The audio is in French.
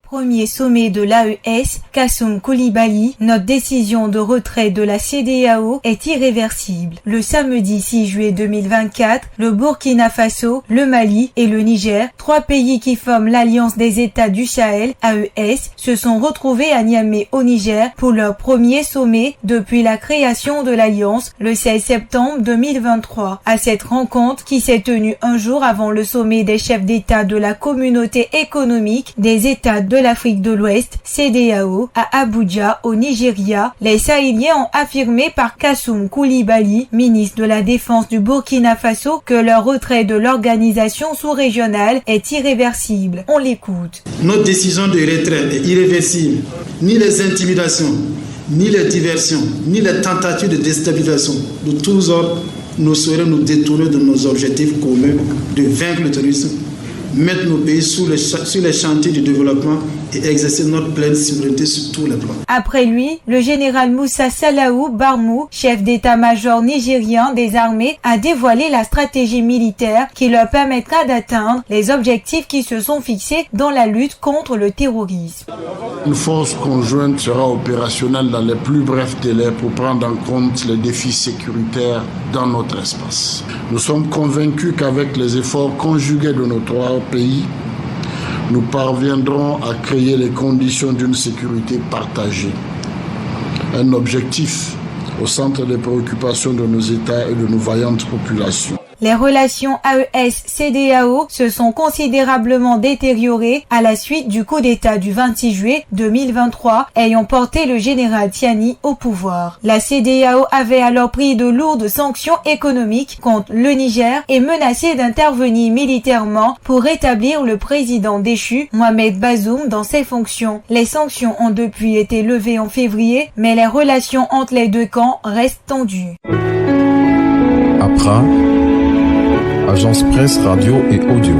Premier sommet de l'AES, Kassoum Koulibaly, notre décision de retrait de la CEDEAO est irréversible. Le samedi 6 juillet 2024, le Burkina Faso, le Mali et le Niger, 3 pays qui forment l'Alliance des États du Sahel, AES, se sont retrouvés à Niamey au Niger pour leur premier sommet depuis la création de l'Alliance le 16 septembre 2023. À cette rencontre qui s'est tenue un jour avant le sommet des chefs d'État de la Communauté économique des États de l'Afrique de l'Ouest, CEDEAO, à Abuja, au Nigeria, les Sahéliens ont affirmé par Kassoum Koulibaly, ministre de la Défense du Burkina Faso, que leur retrait de l'organisation sous-régionale est irréversible. On l'écoute. Notre décision de retrait est irréversible. Ni les intimidations, ni les diversions, ni les tentatives de déstabilisation de tous ordres ne sauraient nous détourner de nos objectifs communs de vaincre le terrorisme, mettre nos pays sur les chantiers du développement et exercer notre pleine souveraineté sur tous les plans. Après lui, le général Moussa Salaou Barmou, chef d'état-major nigérien des armées, a dévoilé la stratégie militaire qui leur permettra d'atteindre les objectifs qui se sont fixés dans la lutte contre le terrorisme. Une force conjointe sera opérationnelle dans les plus brefs délais pour prendre en compte les défis sécuritaires dans notre espace. Nous sommes convaincus qu'avec les efforts conjugués de nos 3 pays, nous parviendrons à créer les conditions d'une sécurité partagée. Un objectif au centre des préoccupations de nos États et de nos vaillantes populations. Les relations AES-CEDEAO se sont considérablement détériorées à la suite du coup d'État du 26 juillet 2023 ayant porté le général Tiani au pouvoir. La CEDEAO avait alors pris de lourdes sanctions économiques contre le Niger et menacé d'intervenir militairement pour rétablir le président déchu Mohamed Bazoum dans ses fonctions. Les sanctions ont depuis été levées en février, mais les relations entre les deux camps restent tendues. Accra, Agence Presse Radio et Audio.